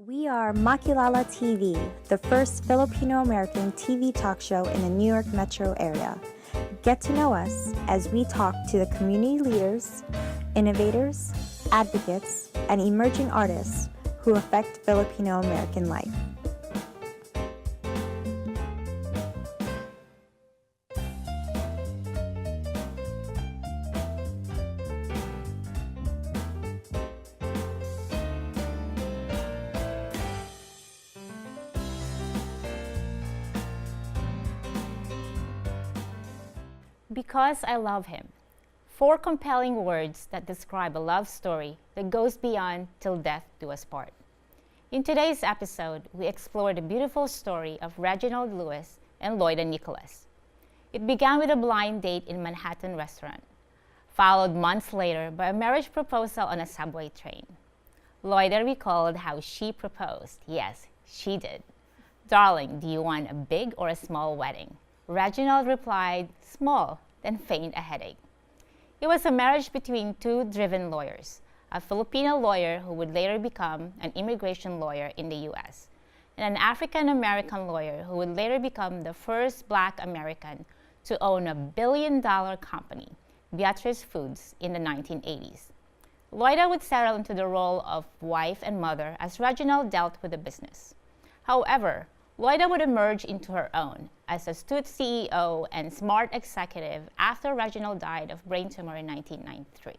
We are Makilala TV, the first Filipino-American TV talk show in the New York metro area. Get to know us as we talk to the community leaders, innovators, advocates, and emerging artists who affect Filipino-American life. Because I love him. 4 compelling words that describe a love story that goes beyond till death do us part. In today's episode, we explore the beautiful story of Reginald Lewis and Loida Nicolas. It began with a blind date in a Manhattan restaurant, followed months later by a marriage proposal on a subway train. Loida recalled how she proposed. Yes, she did. "Darling, do you want a big or a small wedding?" Reginald replied, "Small," then feigned a headache. It was a marriage between 2 driven lawyers, a Filipino lawyer who would later become an immigration lawyer in the US, and an African-American lawyer who would later become the first Black American to own a billion-dollar company, Beatrice Foods, in the 1980s. Loida would settle into the role of wife and mother as Reginald dealt with the business. However, Loida would emerge into her own as astute CEO and smart executive after Reginald died of brain tumor in 1993.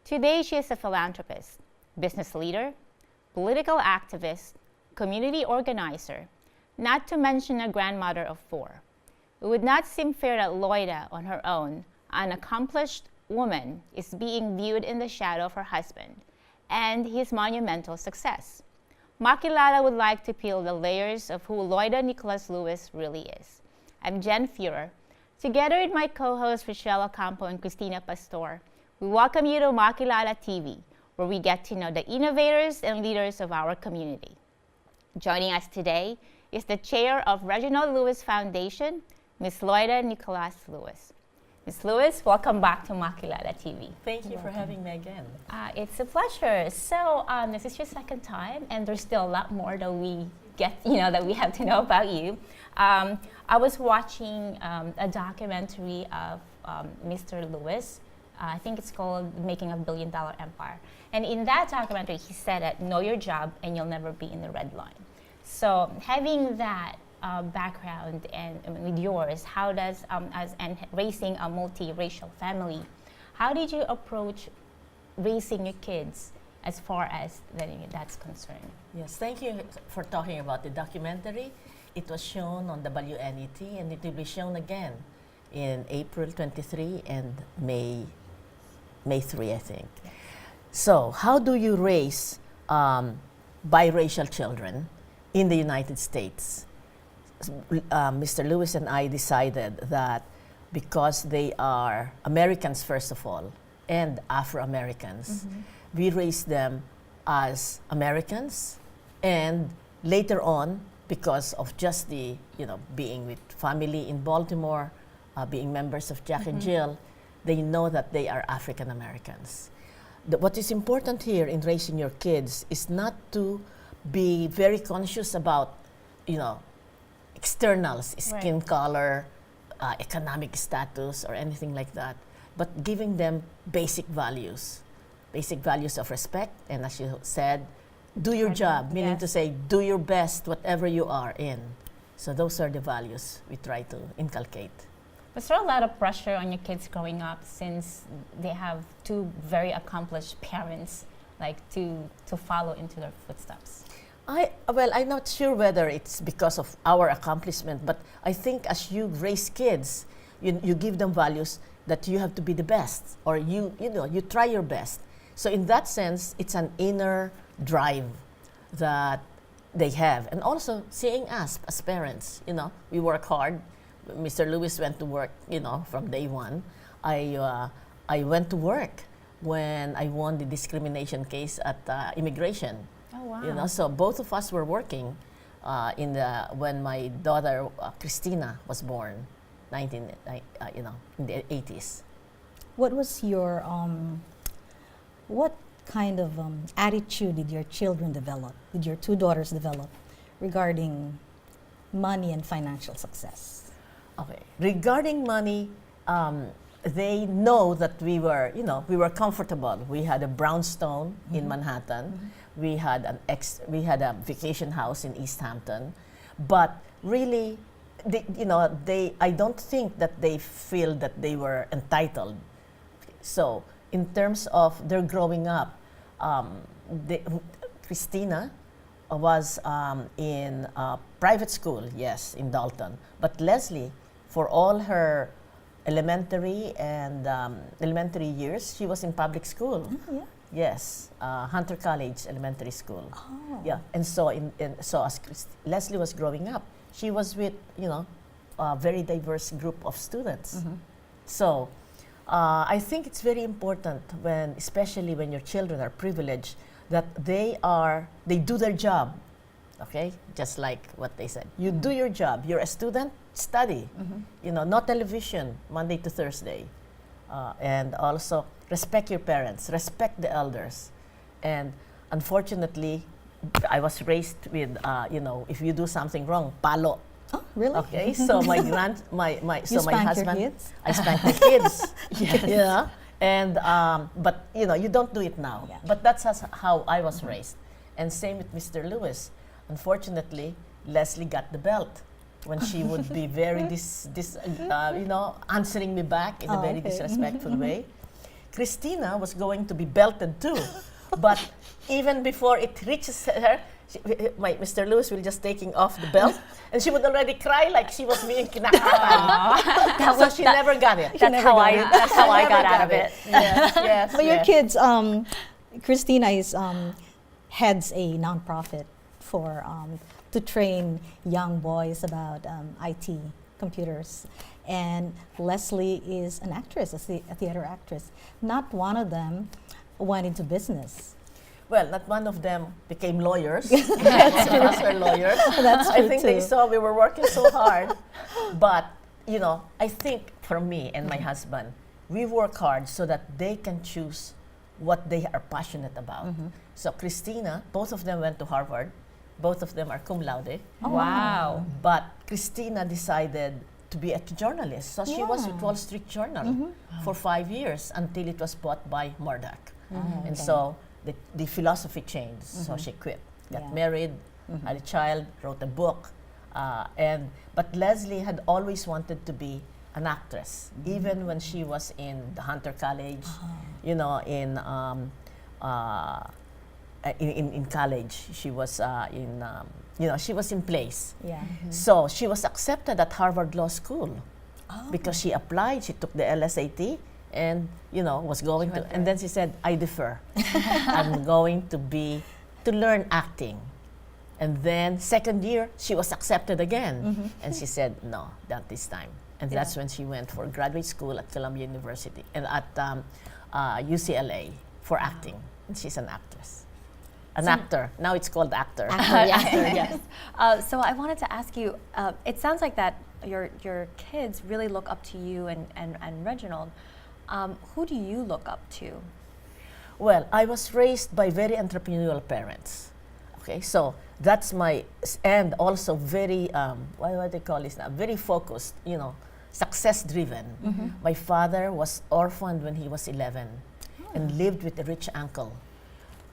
Today, she is a philanthropist, business leader, political activist, community organizer, not to mention a grandmother of 4. It would not seem fair that Loida, on her own, an accomplished woman, is being viewed in the shadow of her husband and his monumental success. Makilala would like to peel the layers of who Loida Nicolas Lewis really is. I'm Jen Fuhrer. Together with my co-hosts Rachelle, Ocampo, and Cristina Pastor, we welcome you to Makilala TV, where we get to know the innovators and leaders of our community. Joining us today is the chair of Reginald Lewis Foundation, Ms. Loida Nicolas Lewis. Ms. Lewis, welcome back to Makilala TV. Thank you for having me again. It's a pleasure. So this is your second time, and there's still a lot more that we get, that we have to know about you. I was watching a documentary of Mr. Lewis. I think it's called "Making a Billion-Dollar Empire." And in that documentary, he said that know your job and you'll never be in the red line. So having that background and with yours, how does and raising a multiracial family, how did you approach raising your kids as far as that's concerned? Yes, thank you for talking about the documentary. It was shown on WNET and it will be shown again in April 23 and May 3, I think. Yeah. So how do you raise biracial children in the United States? Mr. Lewis and I decided that because they are Americans first of all and Afro-Americans, we raised them as Americans, and later on, because of just the being with family in Baltimore, being members of Jack and Jill, they know that they are African Americans. What is important here in raising your kids is not to be very conscious about externals, skin color, economic status, or anything like that, but giving them basic values of respect, and as you said, do your job, meaning to say, do your best whatever you are in. So those are the values we try to inculcate. Was there a lot of pressure on your kids growing up since they have 2 very accomplished parents, like to follow into their footsteps? I'm not sure whether it's because of our accomplishment, but I think as you raise kids, you give them values that you have to be the best, or you try your best. So in that sense, it's an inner drive that they have, and also seeing us as parents. We work hard. Mr. Lewis went to work, from day one. I went to work when I won the discrimination case at immigration. Oh, wow. So both of us were working when my daughter Cristina was born, in the 80s. What was your what kind of attitude did your children develop, did your two daughters develop regarding money and financial success? Okay. Regarding money, they know that we were comfortable. We had a brownstone in Manhattan. We had a vacation house in East Hampton, but really, I don't think that they feel that they were entitled. So, in terms of their growing up, Cristina was in private school, yes, in Dalton. But Leslie, for all her elementary years, she was in public school. Yeah. Yes, Hunter College Elementary School. Oh. Yeah, and so so as Leslie was growing up, she was with a very diverse group of students. So I think it's very important especially when your children are privileged, that they do their job. Okay, just like what they said. You do your job. You're a student, study. No television Monday to Thursday, and also respect your parents, respect the elders. And unfortunately, I was raised with if you do something wrong, palo. Oh, really? Okay, so my husband, your kids? I spank my kids. Yes. Yeah, and but you don't do it now. Yeah. But that's how I was raised, and same with Mr. Lewis. Unfortunately, Leslie got the belt when she would be very answering me back in a very disrespectful way. Cristina was going to be belted too, but even before it reaches her, Mr. Lewis will just taking off the belt, and she would already cry like she was being kinakapan. So she never got it. That's how I got out of it. Yes, yes. But your yes. kids, Cristina heads a nonprofit for to train young boys about IT, computers. And Leslie is an actress, a theater actress. Not one of them went into business. Well, not one of them became lawyers. That's true. Us were lawyers. That's true I think too. they saw we were working so hard. But, I think for me and my husband, we work hard so that they can choose what they are passionate about. So Cristina, both of them went to Harvard. Both of them are cum laude. Oh, wow. But Cristina decided to be a journalist. So she was with Wall Street Journal for 5 years until it was bought by Murdoch. And so the philosophy changed. So she quit, got married, had a child, wrote a book. But Leslie had always wanted to be an actress, even when she was in the Hunter College, in college. She was she was in plays. Yeah. So she was accepted at Harvard Law School because she applied. She took the LSAT and was going to. And then she said, "I defer. I'm going to learn acting." And then second year she was accepted again, and she said, "No, not this time." And that's when she went for graduate school at Columbia University and at UCLA for acting. And she's an actress. An actor. Now it's called actor. Actor, yes. So I wanted to ask you, it sounds like that your kids really look up to you and Reginald. Who do you look up to? Well, I was raised by very entrepreneurial parents. Okay, so that's and also very, what do they call this now? Very focused, success driven. My father was orphaned when he was 11 and lived with a rich uncle.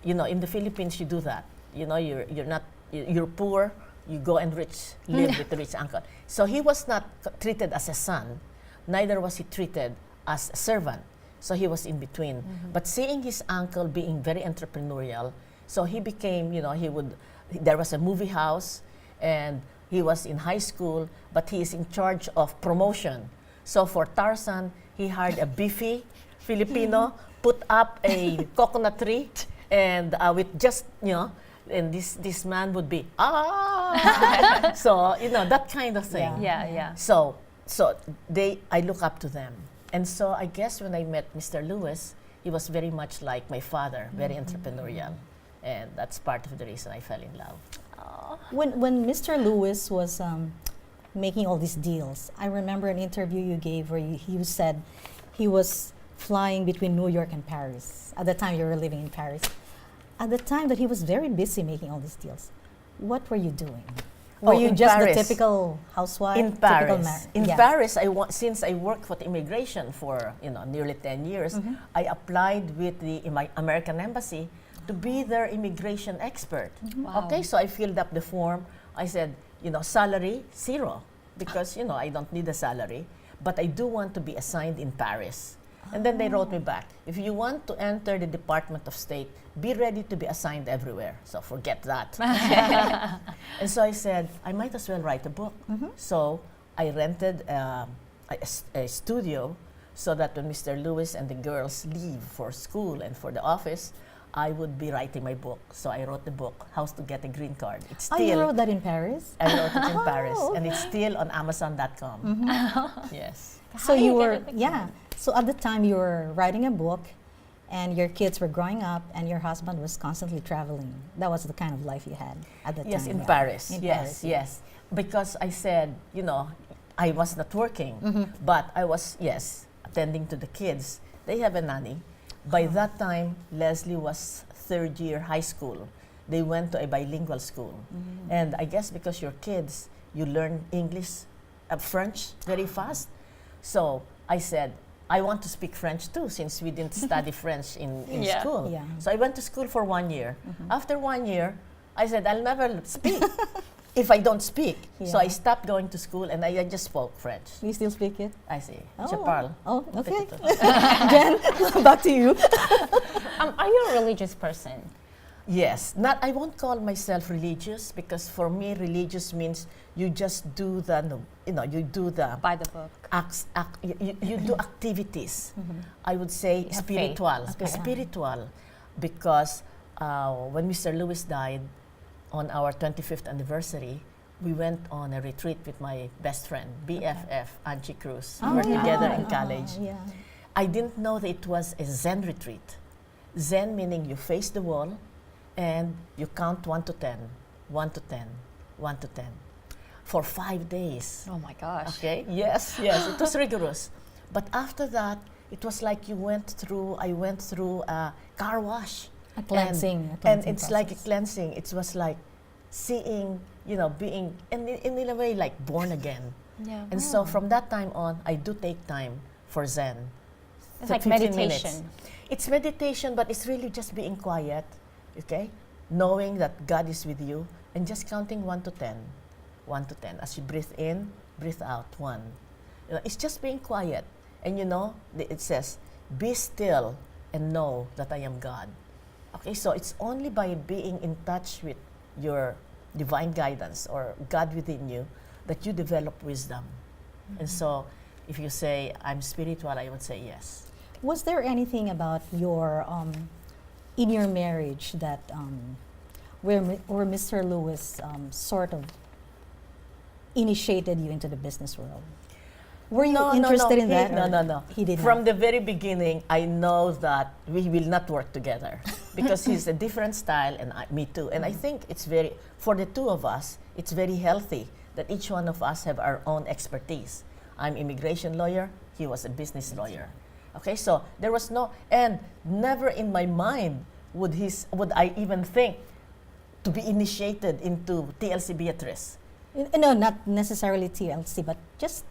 In the Philippines, you do that. You're poor, you go and live with the rich uncle. So he was not treated as a son, neither was he treated as a servant. So he was in between. But seeing his uncle being very entrepreneurial, so he became, there was a movie house, and he was in high school, but he is in charge of promotion. So for Tarzan, he hired a beefy Filipino, put up a coconut tree, and with just, and this man would be, so, that kind of thing. Yeah. So I look up to them. And so I guess when I met Mr. Lewis, he was very much like my father, very entrepreneurial. And that's part of the reason I fell in love. When Mr. Lewis was making all these deals, I remember an interview you gave where you said he was flying between New York and Paris. At the time you were living in Paris. At the time that he was very busy making all these deals, what were you doing? Were you in just Paris. the typical housewife? In typical Paris. In Paris, since I worked for the immigration for nearly 10 years, I applied with the American Embassy to be their immigration expert. Wow. Okay, so I filled up the form. I said, salary, 0, because, I don't need a salary, but I do want to be assigned in Paris. And then they wrote me back, if you want to enter the Department of State, be ready to be assigned everywhere. So forget that. And so I said, I might as well write a book. So I rented a studio so that when Mr. Lewis and the girls leave for school and for the office, I would be writing my book. So I wrote the book, How to Get a Green Card. It's still, you wrote that in Paris? I wrote it in Paris, and it's Okay. still on Amazon.com. Yes. So How do you get were, it like yeah. that? So at the time you were writing a book, and your kids were growing up, and your husband was constantly traveling. That was the kind of life you had at the Yes, time. in right? Paris. In Yes, Paris, yes. Because I said, I was not working, but I was, attending to the kids. They have a nanny. By that time, Leslie was third year high school. They went to a bilingual school. And I guess because you're kids, you learn English, French very fast. So I said, I want to speak French too, since we didn't study French in Yeah. school. Yeah. So I went to school for 1 year. After 1 year, I said, I'll never speak if I don't speak. So I Yeah. stopped going to school and I just spoke French. You still speak it? I see. Oh. Je parle. Oh, Un okay. petit peu. Jen, back to you. Are you a religious person? Yes. I won't call myself religious because for me, religious means you just do you do the By the book. you do activities. I would say You have spiritual. faith. Okay. Spiritual, because when Mr. Lewis died on our 25th anniversary, we went on a retreat with my best friend, BFF, Angie Cruz. We were together in college. Yeah. I didn't know that it was a Zen retreat. Zen meaning you face the wall and you count 1 to 10, 1 to 10, 1 to 10 for 5 days. Oh my gosh. Okay. Yes. It was rigorous. But after that, it was like I went through a car wash. A cleansing. And it's like a process. cleansing. It was like seeing, being, in a way, like born again. Yeah. And so from that time on, I do take time for Zen. It's So like 15 meditation. minutes. It's meditation, but it's really just being quiet, okay? Knowing that God is with you and just counting 1 to 10. 1 to 10. As you breathe in, breathe out, 1. It's just being quiet. And it says, be still and know that I am God. Okay, so it's only by being in touch with your divine guidance or God within you that you develop wisdom. And so if you say, I'm spiritual, I would say yes. Was there anything about your in your marriage that where Mr. Lewis sort of initiated you into the business world? Were you interested in that? or No. He did From not. the very beginning, I know that we will not work together because he's a different style and me too. And I think it's for the two of us, it's very healthy that each one of us have our own expertise. I'm immigration lawyer, he was a business lawyer. Okay, so there was and never in my mind would I even think to be initiated into TLC Beatrice. No, not necessarily TLC, but just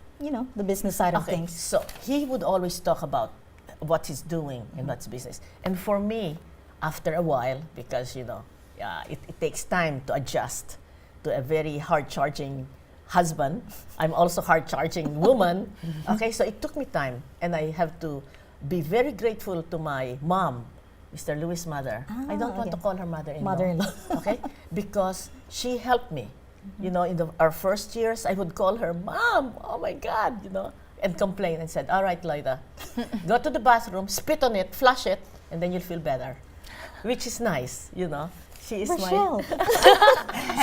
the business side of Okay, things. so he would always talk about what he's doing and what's business. And for me, after a while, because it takes time to adjust to a very hard-charging husband. I'm also hard-charging woman. Okay, so it took me time, and I have to be very grateful to my mom, Mr. Lewis' mother. I don't want to call her mother-in-law. Mother-in-law. Okay, because she helped me. In our first years, I would call her, Mom, oh my God, and complain and said, all right, Loida, go to the bathroom, spit on it, flush it, and then you'll feel better. Which is nice, She is Rachelle,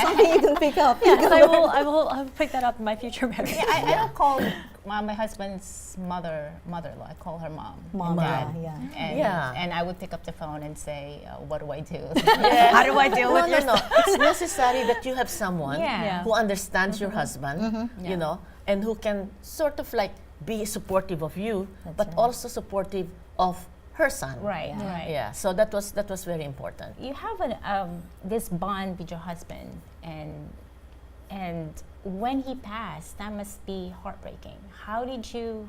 something you can pick up. Yes, I will pick that up in my future marriage. Yeah, I don't call my husband's mother-in-law. I call her mom. Mom, Dad. yeah. And, Yeah. and I would pick up the phone and say, what do I do? Yeah. How do I deal with your No. It's necessary that you have someone Yeah. who understands your husband, and who can sort of like be supportive of you, That's but right. also supportive of her son. Right, Yeah. right. Yeah. So that was very important. You have this bond with your husband, and when he passed, that must be heartbreaking. How did you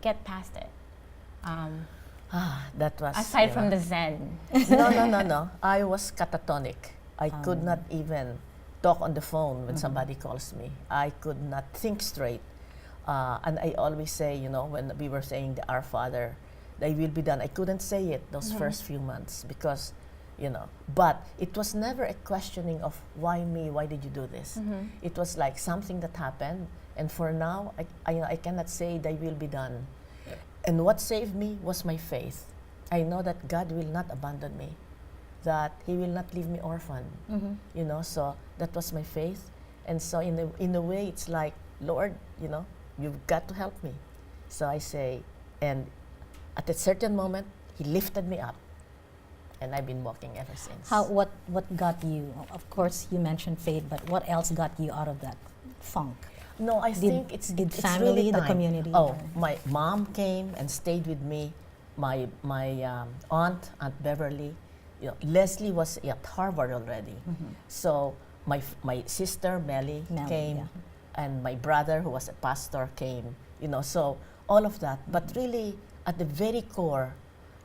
get past it? That was Aside from the Zen. no. I was catatonic. I could not even talk on the phone when somebody calls me. I could not think straight. And I always say, when we were saying the Our Father, thy will be done, I couldn't say it those first few months because, but it was never a questioning of why me, why did you do this? It was like something that happened, and for now, I cannot say thy will be done. And what saved me was my faith. I know that God will not abandon me, that He will not leave me orphan. So that was my faith. And so in a way, it's like, Lord, you've got to help me. So I say, and at a certain moment, He lifted me up, and I've been walking ever since. What got you? Of course, you mentioned faith, but what else got you out of that funk? No, I think it's family, really the time. community? Oh, my mom came and stayed with me. My Aunt Beverly, Leslie was at Harvard already. So my sister Melly came, yeah. and my brother who was a pastor came. So all of that. But really, at the very core,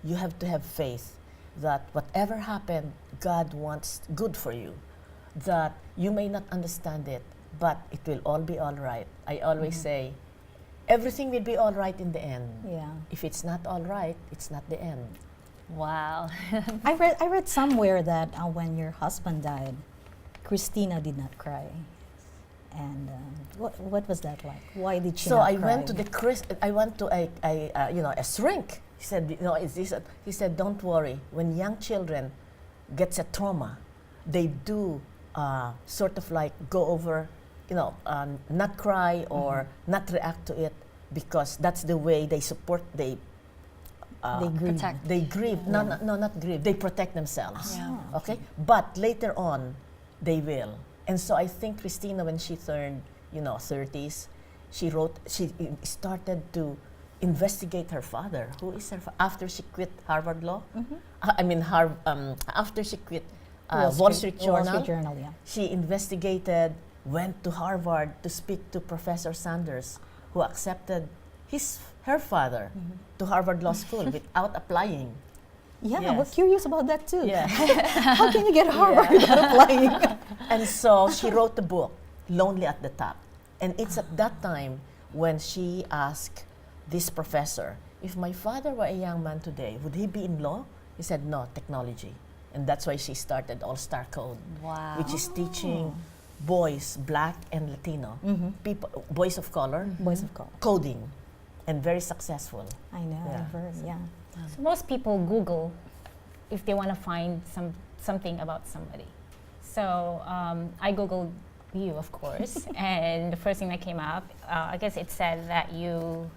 you have to have faith that whatever happened, God wants good for you. That you may not understand it, but it will all be all right. I always say, everything will be all right in the end. Yeah. If it's not all right, it's not the end. Wow. I read somewhere that when your husband died, Cristina did not cry. And what was that like? Why did she So not I cry? went to I went to a shrink. He said, he said, don't worry. When young children gets a trauma, they do sort of like go over, not cry or not react to it, because that's the way they support, they grieve. Protect. They grieve. No, not grieve. They protect themselves. Yeah. Okay? But later on, they will. And so I think Cristina, when she turned, 30s, she started to investigate her father. Who is her after she quit Harvard Law? After she quit Wall Street Journal, Yeah. she investigated, went to Harvard to speak to Professor Sanders, who accepted her father to Harvard Law School without applying. Yeah, Yes. we're curious about that too. Yeah. How can you get Harvard without applying? And so she wrote the book, Lonely at the Top. And it's at that time when she asked this professor, if my father were a young man today, would he be in law? He said, no, technology. And that's why she started All-Star Code, Wow. which is teaching boys, Black and Latino, people, boys of color, Boys of color. coding, and very successful. I know, Yeah. I've heard, yeah. So most people Google if they want to find something about somebody. So I Googled you, of course, and the first thing that came up, I guess it said that you,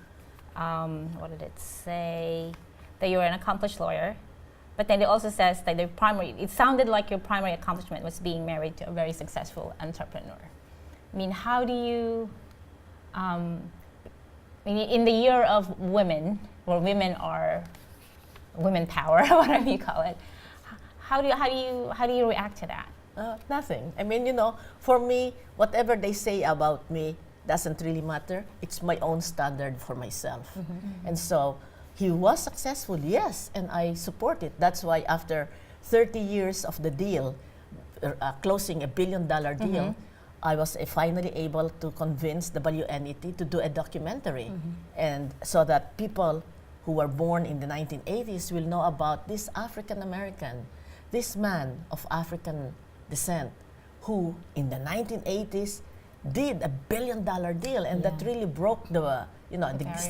what did it say? That you were an accomplished lawyer, but then it also says that it sounded like your primary accomplishment was being married to a very successful entrepreneur. I mean, how do you, in the year of women, where women are women power, whatever you call it, how do you react to that? Nothing. I mean, for me, whatever they say about me doesn't really matter. It's my own standard for myself. And so he was successful, yes, and I support it. That's why after 30 years of the deal, closing $1 billion deal, I was finally able to convince WNET to do a documentary. And so that people who were born in the 1980s will know about this African American, this man of African descent, who in the 1980s did $1 billion deal, and that really broke the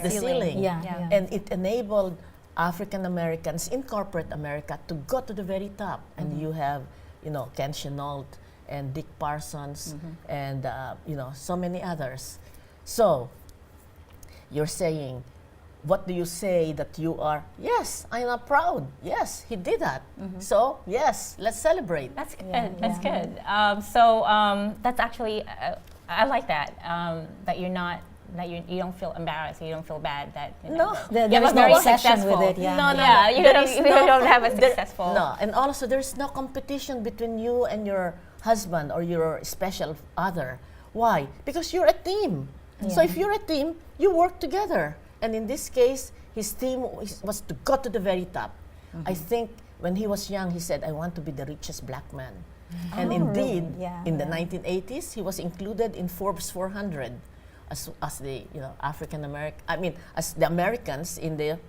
ceiling. Yeah. And it enabled African Americans in corporate America to go to the very top. And you have, Ken Chenault and Dick Parsons and so many others. So you're saying, what do you say that you are? Yes, I am proud. Yes, he did that. So yes, let's celebrate. That's good. Yeah. That's good. That's actually, I like that. That you're not that you don't feel embarrassed, you don't feel bad that you No. know, There you have is a no very obsession successful. with it. Yeah. No, no, Yeah, no. you There don't, is you no don't have a there- successful. No, and also there's no competition between you and your husband or your special other. Why? Because you're a team. So Yeah. if you're a team, you work together. And in this case, his team was to go to the very top. I think when he was young, he said, "I want to be the richest black man." And Oh, indeed, really? Yeah, in the yeah. 1980s, he was included in Forbes 400 as the African American. I mean, as the Americans in the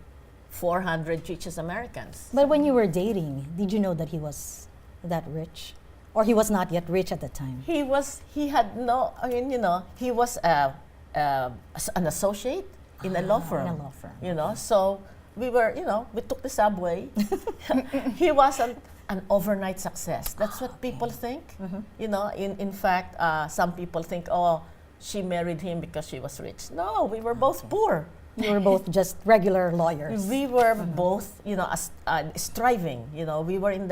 400 richest Americans. But when you were dating, did you know that he was that rich? Or he was not yet rich at the time? He had no, I mean, he was an associate in a law firm. in a law firm. So we were, we took the subway. He wasn't an overnight success. That's what people think. In fact, some people think, oh, she married him because she was rich. No, we were both poor. You were both just regular lawyers. We were both, striving. We were in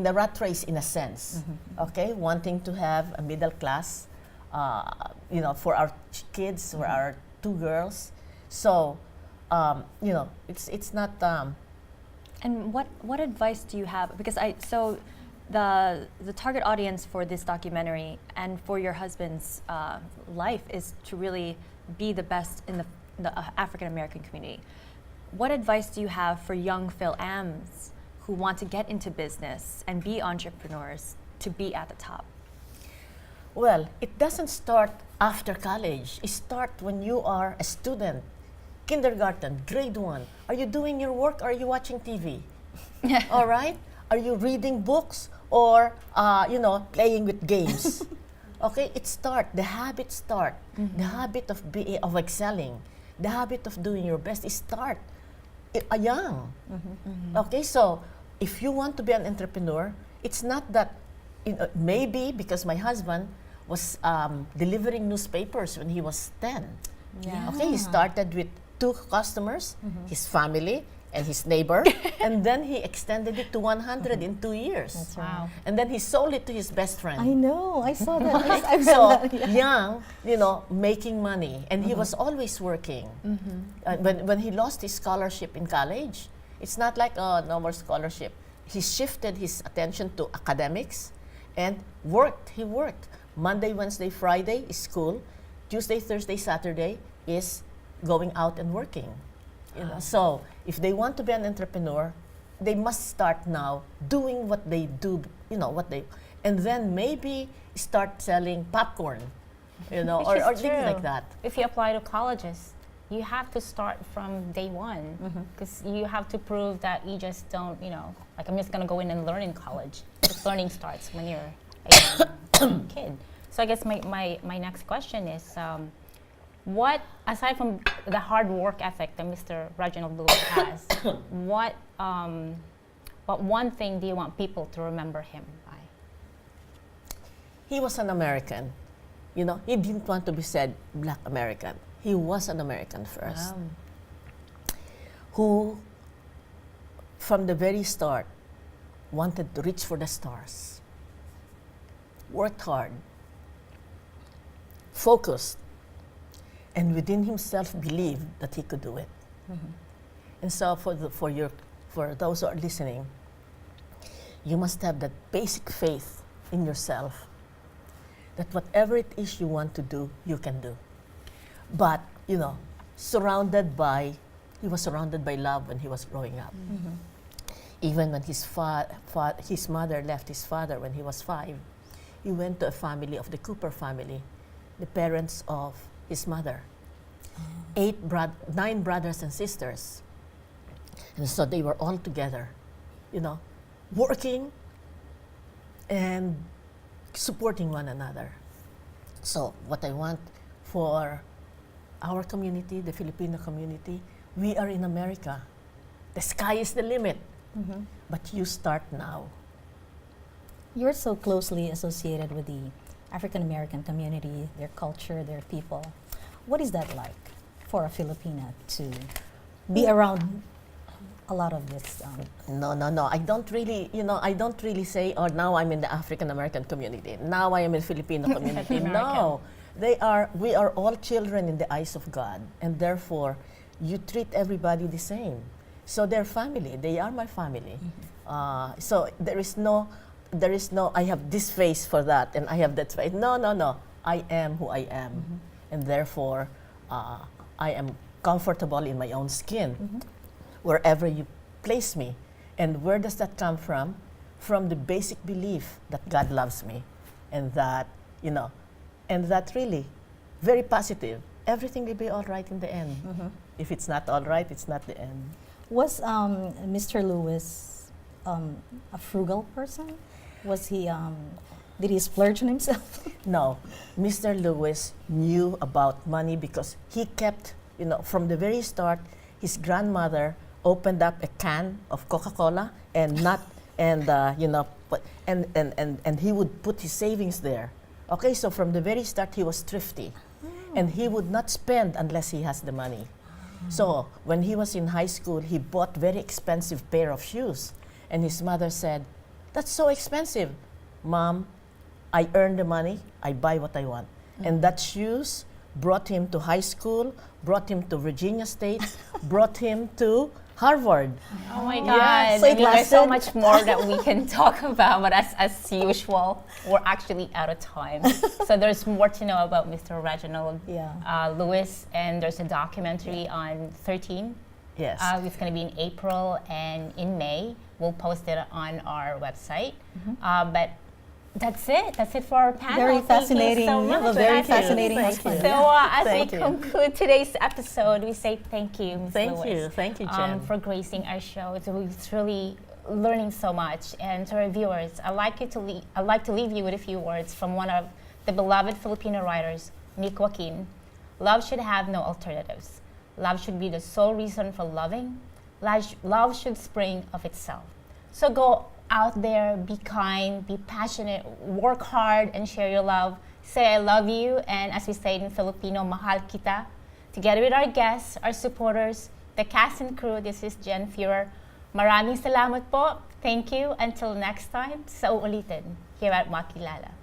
the rat race in a sense. Okay, wanting to have a middle class, for our kids, for our two girls. So, it's not. And what advice do you have? Because the target audience for this documentary and for your husband's life is to really be the best in the African American community. What advice do you have for young Phil-Ams who want to get into business and be entrepreneurs to be at the top? Well, it doesn't start after college. It starts when you are a student, kindergarten, grade 1. Are you doing your work or are you watching TV? All right? Are you reading books or, playing with games? Okay, the habit start. The habit of excelling, the habit of doing your best is start young. Okay, so if you want to be an entrepreneur, it's not that, maybe because my husband was delivering newspapers when he was 10. Yeah. Okay, he started with 2 customers, his family, and his neighbor, and then he extended it to 100 in 2 years. That's right. Wow. And then he sold it to his best friend. I know, I saw that. I read So that, yeah. young, making money, and he was always working. When he lost his scholarship in college, it's not like no more scholarship. He shifted his attention to academics, and worked. He worked Monday, Wednesday, Friday is school. Tuesday, Thursday, Saturday is going out and working. So if they want to be an entrepreneur, they must start now doing what they do. And then maybe start selling popcorn, Which or is things true. like that. If you apply to colleges, you have to start from day one because you have to prove that you just don't, like I'm just going to go in and learn in college. Because learning starts when you're a young kid. So I guess my next question is, what, aside from the hard work ethic that Mr. Reginald Lewis has, what one thing do you want people to remember him by? He was an American. He didn't want to be said Black American. He was an American first. Wow. Who, from the very start, wanted to reach for the stars. Worked hard. Focused. And within himself believed that he could do it. And so for those who are listening, you must have that basic faith in yourself that whatever it is you want to do, you can do. But, he was surrounded by love when he was growing up. Even when his mother left his father when he was 5, he went to a family of the Cooper family, the parents of his mother. 9 brothers and sisters. And so they were all together, working and supporting one another. So what I want for our community, the Filipino community, we are in America. The sky is the limit, but you start now. You're so closely associated with the African American community, their culture, their people. What is that like for a Filipina to be around a lot of this? No. I don't really say, oh, now I'm in the African American community. Now I am in Filipino community. No, we are all children in the eyes of God, and therefore, you treat everybody the same. So they're family. They are my family. So there is no, I have this face for that, and I have that face. No. I am who I am, and therefore, I am comfortable in my own skin, wherever you place me. And where does that come from? From the basic belief that God loves me, and that, and that really, very positive. Everything will be all right in the end. If it's not all right, it's not the end. Was Mr. Lewis a frugal person? Was he? Did he splurge on himself? No, Mr. Lewis knew about money because he kept, from the very start, his grandmother opened up a can of Coca-Cola and and he would put his savings there. Okay, so from the very start he was thrifty, and he would not spend unless he has the money. So when he was in high school, he bought very expensive pair of shoes, and his mother said, "That's so expensive, Mom. I earn the money, I buy what I want." And that shoes brought him to high school, brought him to Virginia State, brought him to Harvard. Oh my Yeah, God. so I it mean, there's so lasted. much more that we can talk about, but as usual, we're actually out of time. So there's more to know about Mr. Reginald Lewis, and there's a documentary on 13. Yes. It's going to be in April and in May. We'll post it on our website. But that's it. That's it for our panel. Very Thank you fascinating. so You have much. a very Thank you. fascinating Thank husband. you. So as we Thank you. conclude today's episode, we say thank you, Ms. Thank Lewis. you. Thank you, Jen. For gracing our show. It's really learning so much. And to our viewers, I'd like to leave you with a few words from one of the beloved Filipino writers, Nick Joaquin. Love should have no alternatives. Love should be the sole reason for loving. Love should spring of itself. So go out there, be kind, be passionate, work hard, and share your love. Say I love you, and as we say in Filipino, mahal kita. Together with our guests, our supporters, the cast and crew, this is Jen Fuhrer. Maraming salamat po. Thank you. Until next time, sa uulitin, here at Makilala.